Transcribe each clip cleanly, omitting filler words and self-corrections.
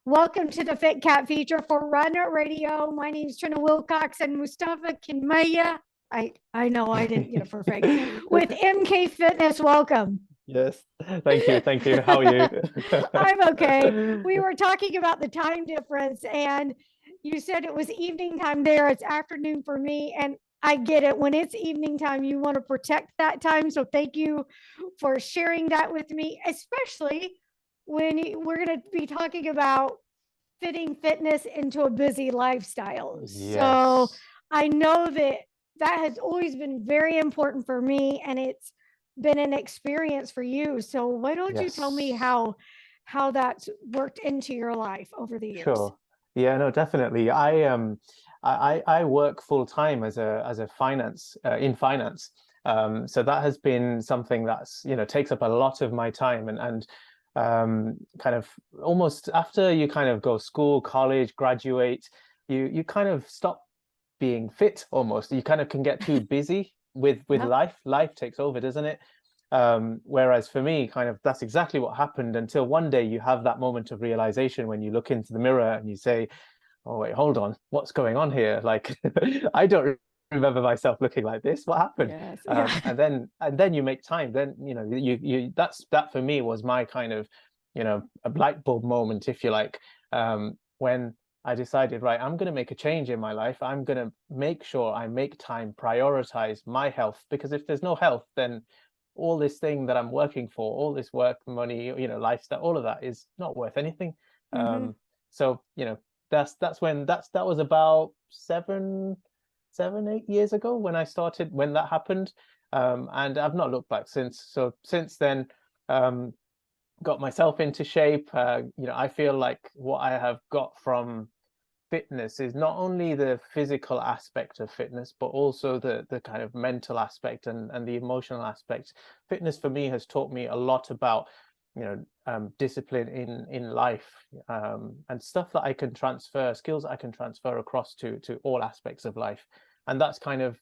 Welcome to the FitCat feature for Run Radio. My name is Trina Wilcox and Mustufa Kanmiya. I know I didn't get it perfect. With MK Fitness, welcome. Yes, thank you, thank you. How are you? I'm okay. We were talking about the time difference, and you said it was evening time there. It's afternoon for me, and I get it. When it's evening time, you want to protect that time. So thank you for sharing that with me, especially when we're going to be talking about fitting fitness into a busy lifestyle. So Yes, I know that that has always been very important for me, and it's been an experience for you. So why don't you tell me yes, how that's worked into your life over the years? sure. Yeah, no, definitely. I work full time as a finance in finance. So that has been something that's, takes up a lot of my time and kind of almost after you kind of go school, college, graduate, you kind of stop being fit almost. You kind of can get too busy with Yep. life. Life takes over, doesn't it? Whereas for me, kind of that's exactly what happened until one day you have that moment of realization when you look into the mirror and you say, "Oh wait, hold on, what's going on here? Like, I don't remember myself looking like this. What happened?" Yes. Yeah. And then you make time. Then you that for me was my kind of a light bulb moment, if you like, when I decided, right, I'm going to make a change in my life. I'm going to make sure I make time, prioritize my health, because if there's no health, then all this thing that I'm working for, all this work, money, lifestyle, all of that is not worth anything. Mm-hmm. So, that was about 8 years ago when I started, when that happened. And I've not looked back since. So since then, um, got myself into shape. I feel like what I have got from fitness is not only the physical aspect of fitness, but also the kind of mental aspect and the emotional aspect. Fitness for me has taught me a lot about, discipline in life, and stuff that I can transfer, skills that I can transfer across to all aspects of life. And that's kind of,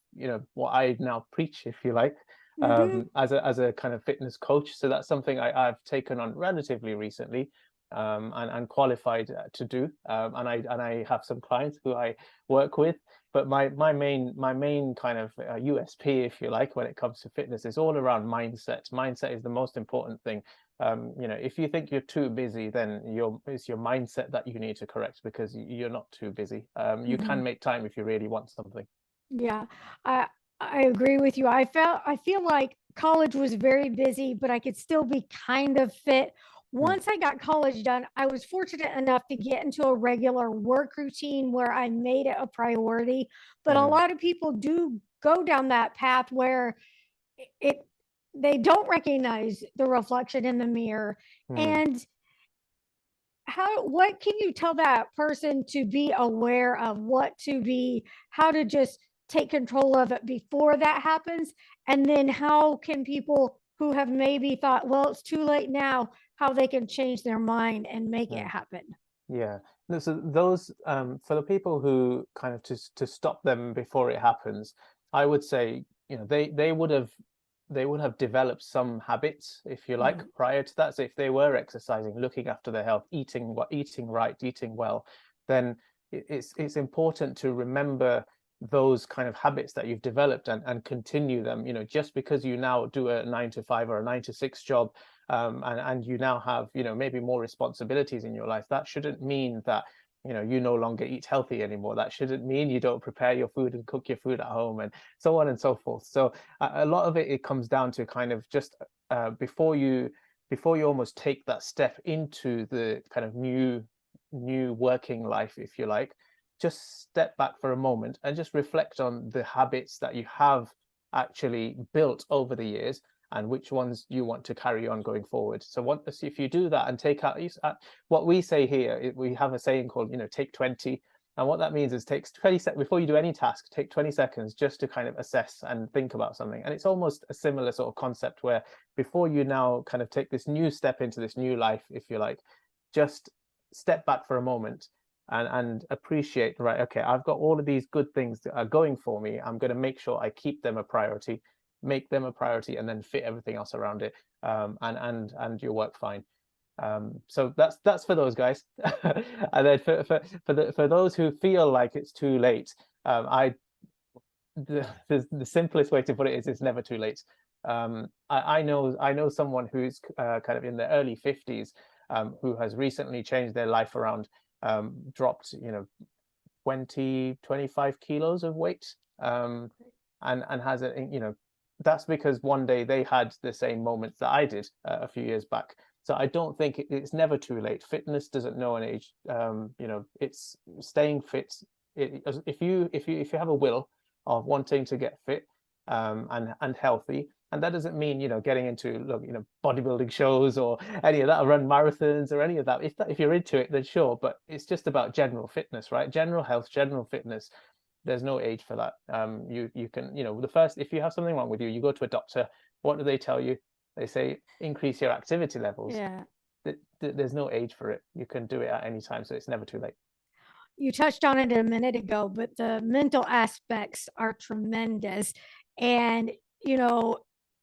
what I now preach, if you like, Mm-hmm. as a kind of fitness coach. So that's something I've taken on relatively recently, and qualified to do. And I have some clients who I work with. But my main kind of USP, if you like, when it comes to fitness, is all around mindset. Mindset is the most important thing. If you think you're too busy, then it's your mindset that you need to correct, because you're not too busy. You Mm-hmm. can make time if you really want something. Yeah, I I agree with you. I feel like college was very busy, but I could still be kind of fit. Mm, Once I got college done, I was fortunate enough to get into a regular work routine where I made it a priority. But a mm, lot of people do go down that path where it they don't recognize the reflection in the mirror. mm. And how what can you tell that person to be aware of, what to be, how to just take control of it before that happens, and then how can people who have maybe thought, well, it's too late now, how they can change their mind and make it Mm. happen? Yeah. No, so those, for the people who kind of to stop them before it happens, I would say, they would have developed some habits, if you like, Mhm. prior to that. So if they were exercising, looking after their health, eating right, eating well, then it's important to remember those kind of habits that you've developed and continue them. Just because you now do a 9 to 5 or a 9 to 6 job, and you now have, maybe more responsibilities in your life, that shouldn't mean that you no longer eat healthy anymore. That shouldn't mean you don't prepare your food and cook your food at home, and so on and so forth. So a lot of it comes down to kind of just, before you almost take that step into the kind of new working life, if you like, just step back for a moment and just reflect on the habits that you have actually built over the years, and which ones you want to carry on going forward. So if you do that and take out, what we say here, we have a saying called, take 20. And what that means is takes 20 seconds before you do any task, take 20 seconds just to kind of assess and think about something. And it's almost a similar sort of concept where before you now kind of take this new step into this new life, if you like, just step back for a moment and appreciate, right, okay, I've got all of these good things that are going for me. I'm going to make sure I keep them a priority, make them a priority, and then fit everything else around it, and you'll work fine. So that's for those guys. And then for those who feel like it's too late, the simplest way to put it is it's never too late. I know someone who's kind of in their early 50s, who has recently changed their life around, dropped 25 kilos of weight, and has a, that's because one day they had the same moments that I did a few years back. So I don't think it's never too late. Fitness doesn't know an age. It's staying fit. If you have a will of wanting to get fit, and healthy, and that doesn't mean getting into bodybuilding shows or any of that, or run marathons or any of that. If you're into it, then sure. But it's just about general fitness, right? General health, general fitness. There's no age for that. You can, if you have something wrong with you, you go to a doctor. What do they tell you? They say increase your activity levels. Yeah. There's no age for it. You can do it at any time, so it's never too late. You touched on it a minute ago, but the mental aspects are tremendous. And,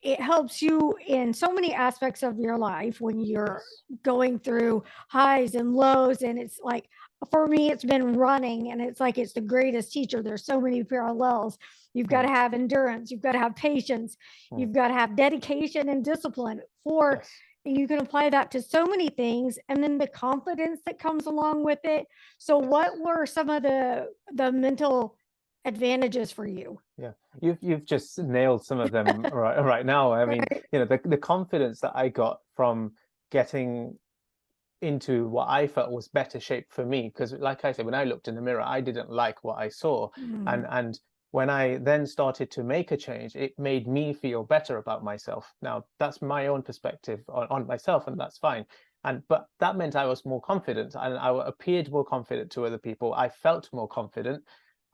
it helps you in so many aspects of your life when you're Yes. going through highs and lows. And it's like, for me, it's been running, and it's like it's the greatest teacher. There's so many parallels. You've got to have endurance, you've got to have patience, you've got to have dedication and discipline for Yes. and you can apply that to so many things, and then the confidence that comes along with it. So what were some of the mental advantages for you? Yeah, you've just nailed some of them right now. I mean, Right. the confidence that I got from getting into what I felt was better shape for me, because like I said, when I looked in the mirror, I didn't like what I saw. Mm. And when I then started to make a change, it made me feel better about myself. Now that's my own perspective on myself, and that's fine. But that meant I was more confident, and I appeared more confident to other people. I felt more confident,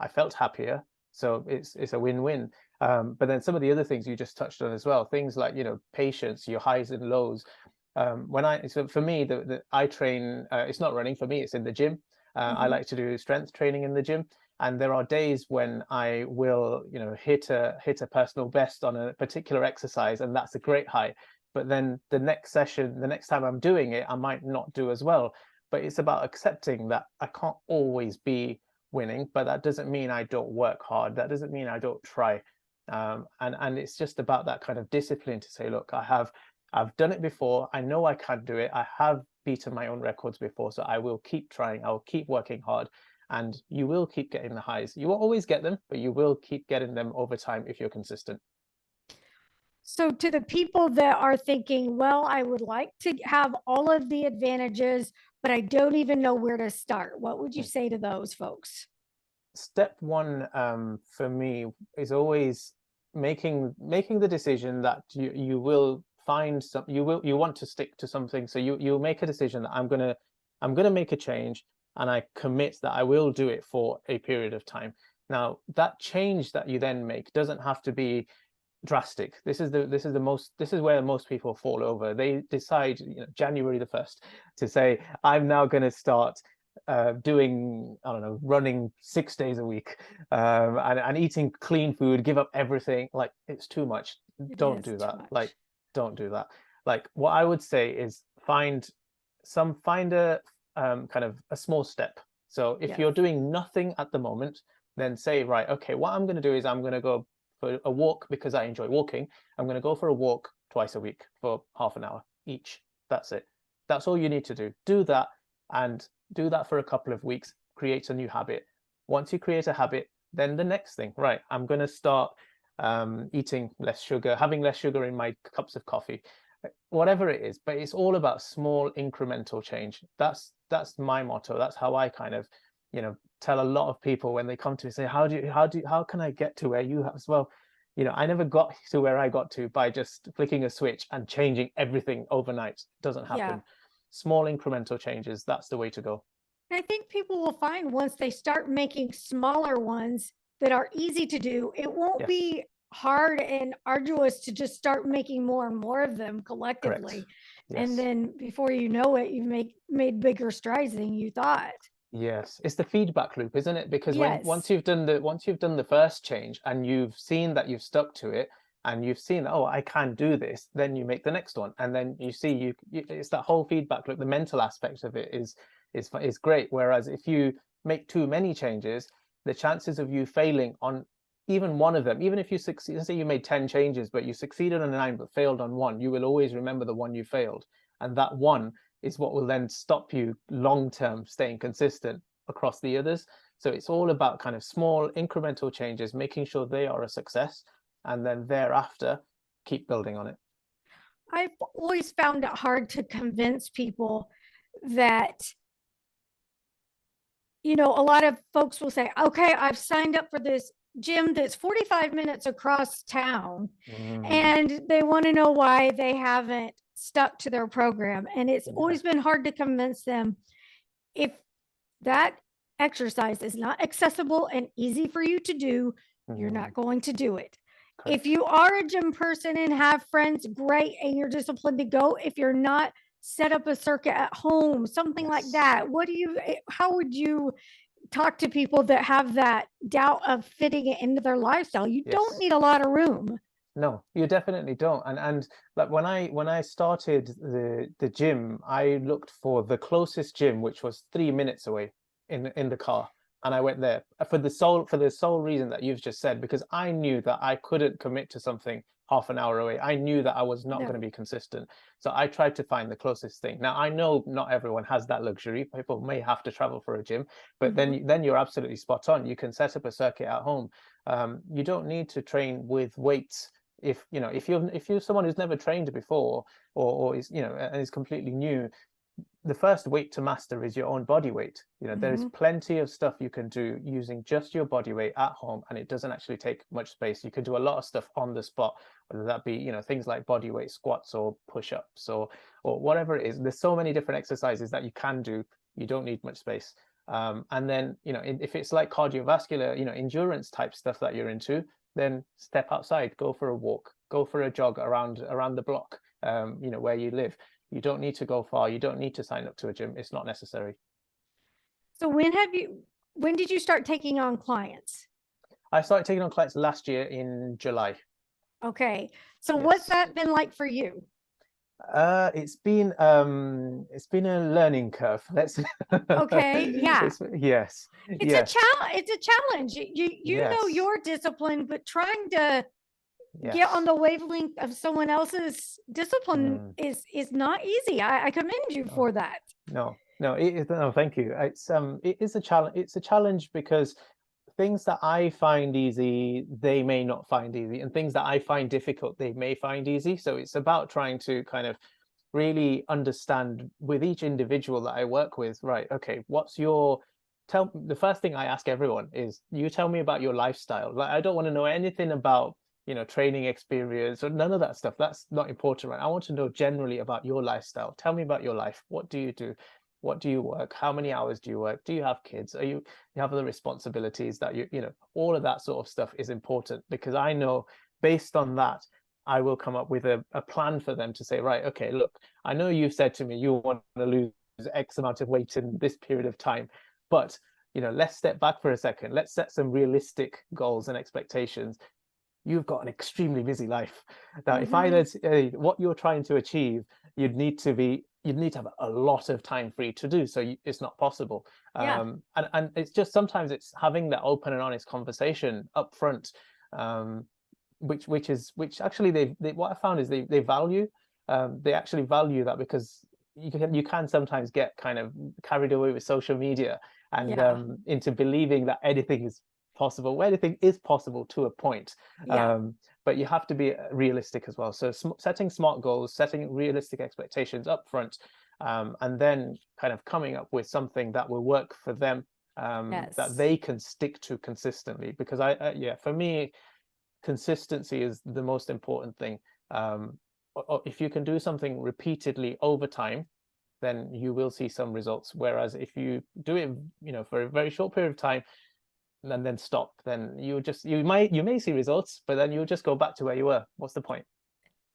I felt happier. So it's a win-win. But then some of the other things you just touched on as well, things like patience, your highs and lows. So for me, I train, it's not running for me, it's in the gym. I like to do strength training in the gym, and there are days when I will hit a personal best on a particular exercise, and that's a great high. But then the next session, the next time I'm doing it, I might not do as well. But it's about accepting that I can't always be winning, but that doesn't mean I don't work hard, that doesn't mean I don't try. And it's just about that kind of discipline to say, look, I've done it before. I know I can do it. I have beaten my own records before, so I will keep trying. I will keep working hard, and you will keep getting the highs. You won't always get them, but you will keep getting them over time if you're consistent. So to the people that are thinking, well, I would like to have all of the advantages, but I don't even know where to start, what would you Mm. say to those folks? Step one, for me, is always making the decision that you will find some, you want to stick to something. So you'll make a decision that I'm gonna make a change, and I commit that I will do it for a period of time. Now that change that you then make doesn't have to be drastic. This is where most people fall over. They decide January the 1st to say, I'm now going to start doing, I don't know, running 6 days a week, and eating clean food, give up everything. Like, it's too much. It Don't is do too that. much. Like, don't do that. Like, what I would say is find a kind of a small step. So if you're Yes. doing nothing at the moment, then say, right, okay, what I'm going to do is I'm going to go for a walk because I enjoy walking. I'm going to go for a walk twice a week for half an hour each. That's it. That's all you need to do. Do that, and do that for a couple of weeks. Create a new habit. Once you create a habit, then the next thing, right? I'm going to start eating less sugar, having less sugar in my cups of coffee, whatever it is. But it's all about small incremental change. That's my motto. That's how I kind of tell a lot of people when they come to me, say, how can I get to where you have as well? I never got to where I got to by just flicking a switch and changing everything overnight. It doesn't Yeah. happen. Small incremental changes, that's the way to go. I think people will find once they start making smaller ones that are easy to do, it won't Yes, be hard and arduous to just start making more and more of them correct. collectively. And Yes. then before you know it, you've made bigger strides than you thought. Yes, it's the feedback loop, isn't it? Because Yes. once you've done the first change and you've seen that you've stuck to it, and you've seen, oh, I can do this, then you make the next one, and then you see it's that whole feedback loop. The mental aspect of it is great. Whereas if you make too many changes, the chances of you failing on even one of them, even if you succeed, let's say you made 10 changes, but you succeeded on 9 but failed on one, you will always remember the one you failed. And that one is what will then stop you long-term staying consistent across the others. So it's all about kind of small incremental changes, making sure they are a success, and then thereafter keep building on it. I've always found it hard to convince people that, you know, a lot of folks will say, okay, I've signed up for this gym that's 45 minutes across town, and they want to know why they haven't stuck to their program. And it's always been hard to convince them, if that exercise is not accessible and easy for you to do, you're not going to do it. Correct. If you are a gym person and have friends, great, and you're disciplined to go. If you're not, set up a circuit at home, something like that. How would you talk to people that have that doubt of fitting it into their lifestyle? You don't need a lot of room. No, you definitely don't. And like when I started the gym, I looked for the closest gym, which was 3 minutes away in the car. And I went there for the sole reason that you've just said, because I knew that I couldn't commit to something half an hour away. I knew that I was not going to be consistent. So I tried to find the closest thing. Now, I know not everyone has that luxury. People may have to travel for a gym, but then you're absolutely spot on. You can set up a circuit at home. You don't need to train with weights. If you're someone who's never trained before, or is, and is completely new, the first weight to master is your own body weight. There is plenty of stuff you can do using just your body weight at home, and it doesn't actually take much space. You can do a lot of stuff on the spot, whether that be things like body weight squats or push-ups or whatever it is. There's so many different exercises that you can do. You don't need much space. And then if it's like cardiovascular, endurance type stuff that you're into, then step outside, go for a walk, go for a jog around the block, where you live. You don't need to go far. You don't need to sign up to a gym. It's not necessary. So when did you start taking on clients? I started taking on clients last year in July. Okay. So what's that been like for you? It's been a learning curve. Okay. Yeah. Yes. It's a challenge. You know you're disciplined, but trying to get on the wavelength of someone else's discipline is not easy. I commend you for that. No, thank you. It is a challenge. It's a challenge because things that I find easy, they may not find easy, and things that I find difficult, they may find easy. So it's about trying to kind of really understand with each individual that I work with, right? Okay, the first thing I ask everyone is, you tell me about your lifestyle. Like, I don't want to know anything about training experience or none of that stuff. That's not important, right? I want to know generally about your lifestyle. Tell me about your life. What do you do? What do you work? How many hours do you work? Do you have kids? You have other responsibilities that all of that sort of stuff is important, because I know based on that, I will come up with a plan for them to say, right, okay, look, I know you've said to me you want to lose X amount of weight in this period of time, but let's step back for a second. Let's set some realistic goals and expectations. You've got an extremely busy life. Now, if I said what you're trying to achieve, you'd need to have a lot of time free to do. So it's not possible. And it's just, sometimes it's having that open and honest conversation up front, which actually what I found is they value. They actually value that, because you can sometimes get kind of carried away with social media and into believing that anything is possible. Anything is possible to a point, but you have to be realistic as well. So setting smart goals, setting realistic expectations up front, and then kind of coming up with something that will work for them, that they can stick to consistently. Because for me, consistency is the most important thing. If you can do something repeatedly over time, then you will see some results. Whereas if you do it for a very short period of time and then stop, then you may see results, but then you'll just go back to where you were. What's the point?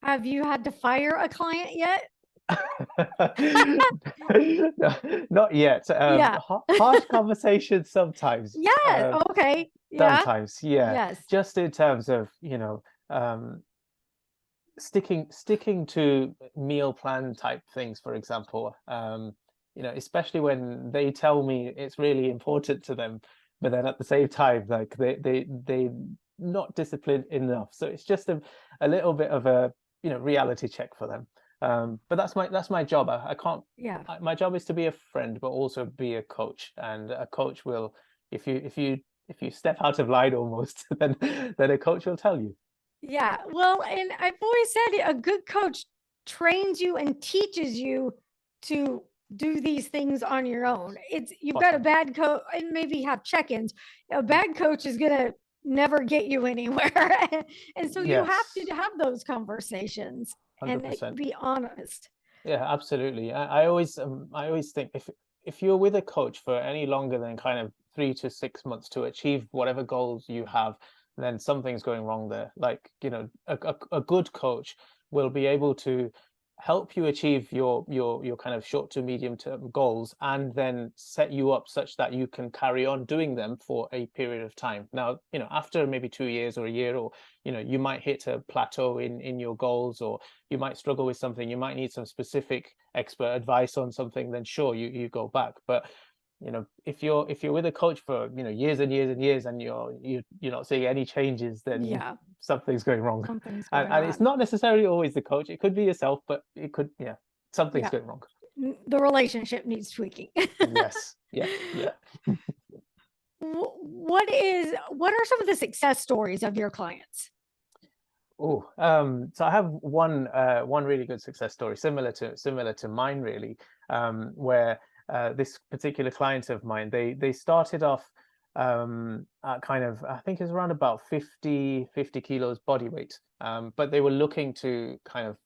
Have you had to fire a client yet? No, not yet. Harsh conversations sometimes. Okay. Yeah. Sometimes, yes. Just in terms of sticking to meal plan type things, for example. You know, especially when they tell me it's really important to them, but then at the same time, like they not disciplined enough. So it's just a little bit of a, you know, reality check for them. But that's my job. I can't. Yeah. My job is to be a friend, but also be a coach. And a coach will, if you step out of line almost, then a coach will tell you. Yeah. Well, and I've always said a good coach trains you and teaches you to do these things on your own. It's you've got a Awesome. bad coach and maybe have check-ins. A bad coach is gonna never get you anywhere. And so you have Yes, to have those conversations and 100%. be honest. Yeah, absolutely. I always think if you're with a coach for any longer than kind of 3 to 6 months to achieve whatever goals you have, then something's going wrong there. Like, you know, a good coach will be able to help you achieve your kind of short to medium term goals, and then set you up such that you can carry on doing them for a period of time. Now, you know, after maybe 2 years or a year, or, you know, you might hit a plateau in your goals, or you might struggle with something, you might need some specific expert advice on something, then sure, you go back. But, you know, if you're with a coach for, you know, years and years and years, and you're not seeing any changes, then Yeah. something's going wrong. Something's And going it's on. not necessarily always the coach, it could be yourself, but it could, yeah, something's Yeah. going wrong. The relationship needs tweaking. Yes, yeah, yeah. What are some of the success stories of your clients? Oh, so I have one really good success story, similar to mine, really, where this particular client of mine, they started off at kind of, I think it's around about 50 kilos body weight, but they were looking to kind of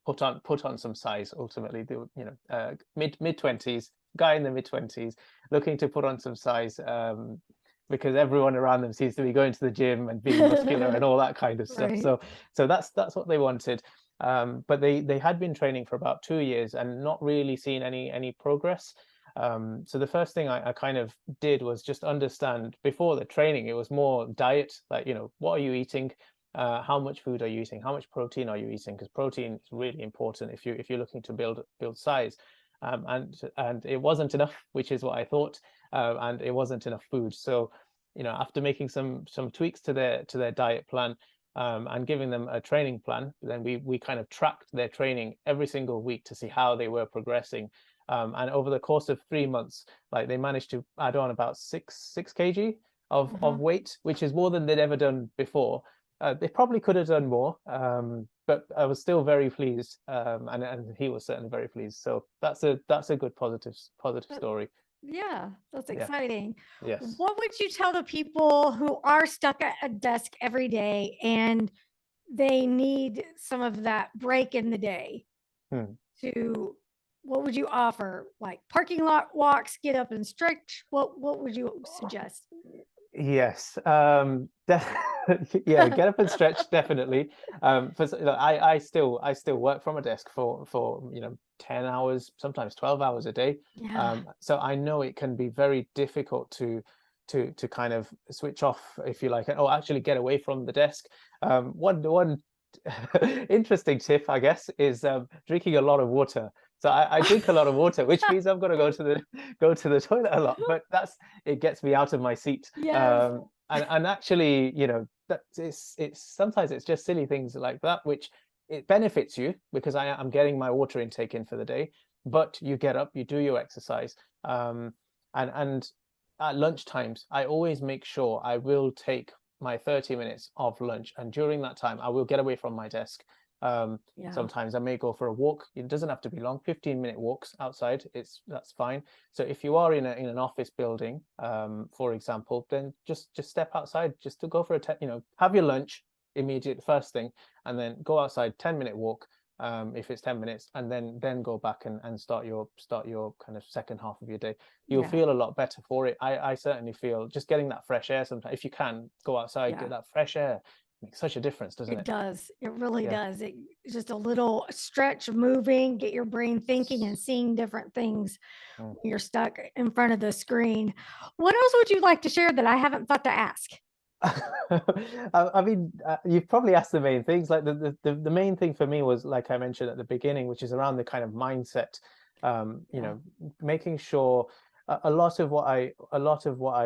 put on some size. Ultimately, they were, you know, mid 20s, guy in the mid 20s, looking to put on some size, because everyone around them seems to be going to the gym and being muscular and all that kind of stuff. Right. So that's what they wanted. But they had been training for about 2 years and not really seen any progress. So the first thing I kind of did was just understand before the training. It was more diet, like, you know, what are you eating? How much food are you eating? How much protein are you eating? Because protein is really important if you're looking to build size. And it wasn't enough, which is what I thought, and it wasn't enough food. So, you know, after making some tweaks to their diet plan, and giving them a training plan, then we kind of tracked their training every single week to see how they were progressing. And over the course of 3 months, like, they managed to add on about six kg of weight, which is more than they'd ever done before. They probably could have done more, but I was still very pleased, and he was certainly very pleased. So that's a good positive Uh, story. Yeah, that's Yeah. exciting. Yes. What would you tell the people who are stuck at a desk every day and they need some of that break in the day Hmm. to what would you offer? Like parking lot walks, get up and stretch? What would you suggest? Yes. Yeah, get up and stretch, definitely. I still work from a desk for, you know, 10 hours, sometimes 12 hours a day. Yeah. So I know it can be very difficult to kind of switch off, if you like, and actually get away from the desk. One interesting tip, I guess, is drinking a lot of water. So I drink a lot of water, which means I'm going to go to the toilet a lot. But it gets me out of my seat. Yes. And actually, you know, that it's sometimes it's just silly things like that, which it benefits you because I'm getting my water intake in for the day. But you get up, you do your exercise, and at lunch times, I always make sure I will take my 30 minutes of lunch, and during that time, I will get away from my desk. Yeah. Sometimes I may go for a walk. It doesn't have to be long, 15-minute walks outside. That's fine. So if you are in an office building, for example, then just step outside, just to go for you know, have your lunch immediate first thing, and then go outside, 10-minute walk, if it's 10 minutes, and then go back and start your kind of second half of your day. You'll Yeah. feel a lot better for it. I certainly feel just getting that fresh air sometimes, if you can go outside, Yeah. get that fresh air, makes such a difference, doesn't It it? does. It really Yeah. does. It's just a little stretch, moving, get your brain thinking and seeing different things Mm. when you're stuck in front of the screen. What else would you like to share that I haven't thought to ask? I mean, you've probably asked the main things. Like the main thing for me was, like I mentioned at the beginning, which is around the kind of mindset. You Yeah. know, making sure a lot of what I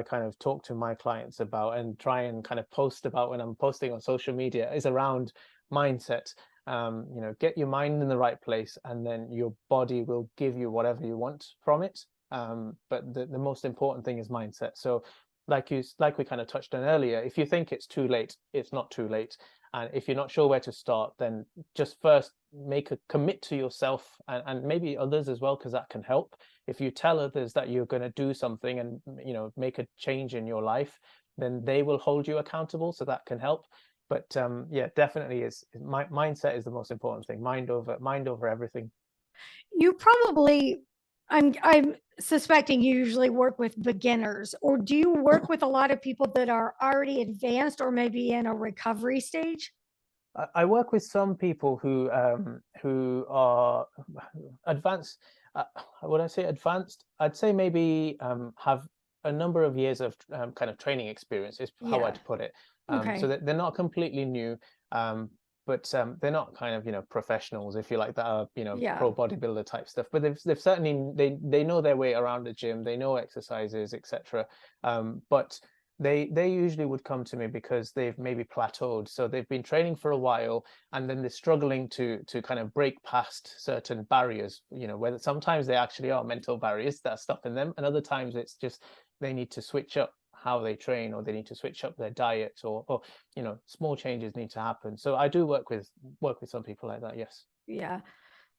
kind of talk to my clients about and try and kind of post about when I'm posting on social media is around mindset. You know, get your mind in the right place, and then your body will give you whatever you want from it. But the most important thing is mindset. So like we kind of touched on earlier, if you think it's too late, it's not too late. And if you're not sure where to start, then just first make a commit to yourself, and maybe others as well, because that can help. If you tell others that you're going to do something and, you know, make a change in your life, then they will hold you accountable, so that can help. But yeah, definitely mindset is the most important thing. Mind over everything. You probably, I'm suspecting you usually work with beginners, or do you work with a lot of people that are already advanced or maybe in a recovery stage? I work with some people who are advanced. Would I say advanced? I'd say maybe have a number of years of kind of training experience is how Yeah. I'd put it. So Okay. that they're not completely new, but they're not kind of, you know, professionals, if you like, that are, you know, Yeah. pro bodybuilder type stuff. But they've certainly they know their way around the gym. They know exercises, etc. But they usually would come to me because they've maybe plateaued, so they've been training for a while, and then they're struggling to kind of break past certain barriers, you know, whether sometimes they actually are mental barriers that are stopping them, and other times it's just they need to switch up how they train, or they need to switch up their diet, or you know, small changes need to happen. So I do work with some people like that, yes. Yeah.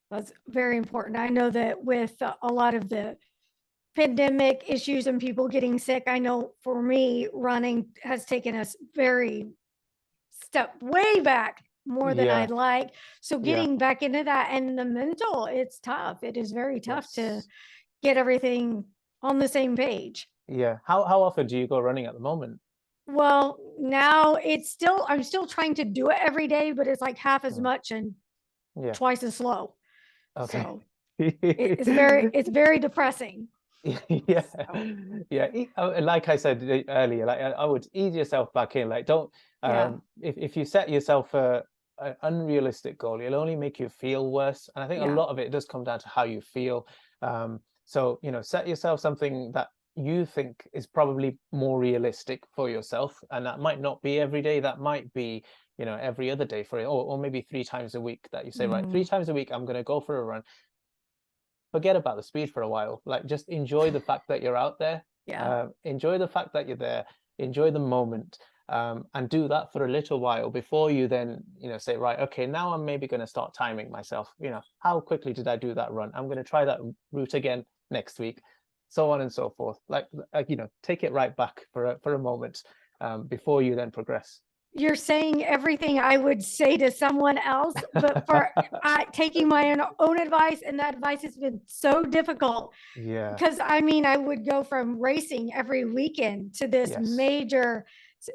That's very important. I know that with a lot of the pandemic issues and people getting sick, I know for me, running has taken us very step way back more than Yeah, I'd like. So yeah, getting back into that, and the mental, it's tough. It is very tough to yes, get everything on the same page. yeah. How often do you go running at the moment? Well, now it's still, I'm still trying to do it every day, but it's like half as Mm, much and yeah, twice as slow. okay. So it's very depressing. Yeah, So yeah. Like I said earlier, like I would ease yourself back in. Like, don't yeah, if you set yourself an unrealistic goal, it'll only make you feel worse. And I think a yeah, lot of it does come down to how you feel. So, you know, set yourself something that you think is probably more realistic for yourself, and that might not be every day. That might be, you know, every other day for it, or maybe 3 times a week. That you say, right, mm, 3 times a week, I'm going to go for a run. Forget about the speed for a while. Like, just enjoy the fact that you're out there. yeah, Enjoy the fact that you're there. Enjoy the moment, and do that for a little while before you then, you know, say, right, okay, now I'm maybe going to start timing myself. You know, how quickly did I do that run? I'm going to try that route again next week, so on and so forth. Like, you know, take it right back for a moment, before you then progress. you're saying everything I would say to someone else, but for taking my own advice, and that advice has been so difficult Yeah. because I mean, I would go from racing every weekend to this Yes. major.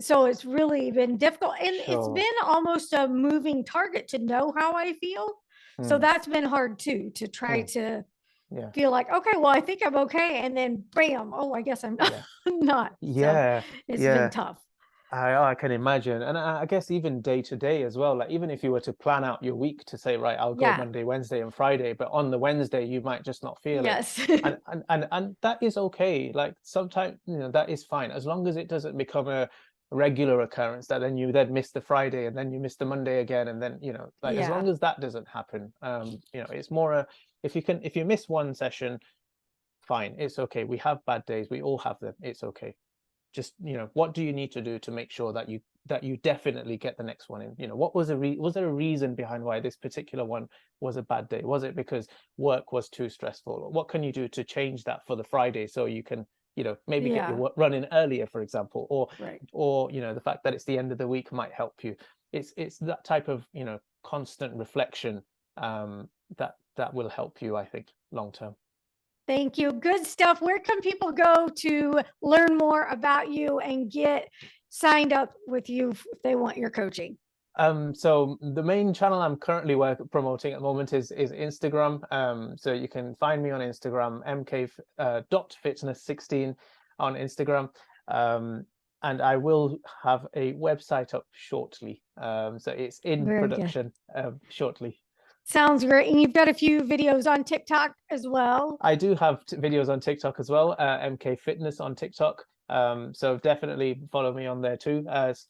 So it's really been difficult. And it's Sure. been almost a moving target to know how I feel. So Mm, that's been hard too, to try mm, to yeah. feel like, okay, well, I think I'm okay. And then bam, oh, I guess I'm Yeah. not. So Yeah. it's been Yeah. tough. I can imagine. And I guess even day to day as well, like even if you were to plan out your week to say, right, I'll go Yeah. Monday, Wednesday, and Friday, but on the Wednesday you might just not feel it. Yes. And that is okay. Like, sometimes, you know, that is fine, as long as it doesn't become a regular occurrence that then you then miss the Friday and then you miss the Monday again, and then, you know, like, as Yeah. long as that doesn't happen, you know, it's more if you miss one session, fine, it's okay. We have bad days, we all have them, it's okay. Just, you know, what do you need to do to make sure that you definitely get the next one in? You know, what was there a reason behind why this particular one was a bad day? Was it because work was too stressful? Or what can you do to change that for the Friday, so you can, you know, maybe get your Yeah. run in earlier, for example, Right. or you know, the fact that it's the end of the week might help you. It's that type of, you know, constant reflection, that will help you, I think, long term. Thank you. Good stuff. Where can people go to learn more about you and get signed up with you if they want your coaching? So the main channel I'm currently promoting at the moment is Instagram. So you can find me on Instagram, mk dot fitness 16 on Instagram. And I will have a website up shortly. So it's in Very good. production shortly. Sounds great. And you've got a few videos on TikTok as well. I do have videos on TikTok as well, MK Fitness on TikTok. So definitely follow me on there too.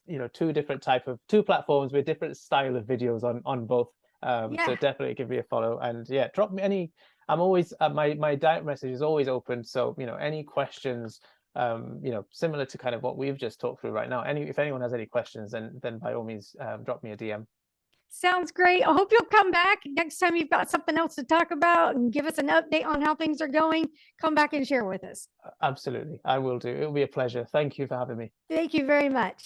You know, two platforms with different style of videos on both. So Yeah. definitely give me a follow, and yeah, drop me any. I'm always my direct message is always open. So you know, any questions, you know, similar to kind of what we've just talked through right now. If anyone has any questions, then by all means, drop me a DM. Sounds great. I hope you'll come back next time you've got something else to talk about and give us an update on how things are going. Come back and share with us. Absolutely, I will do. It'll be a pleasure. Thank you for having me. Thank you very much.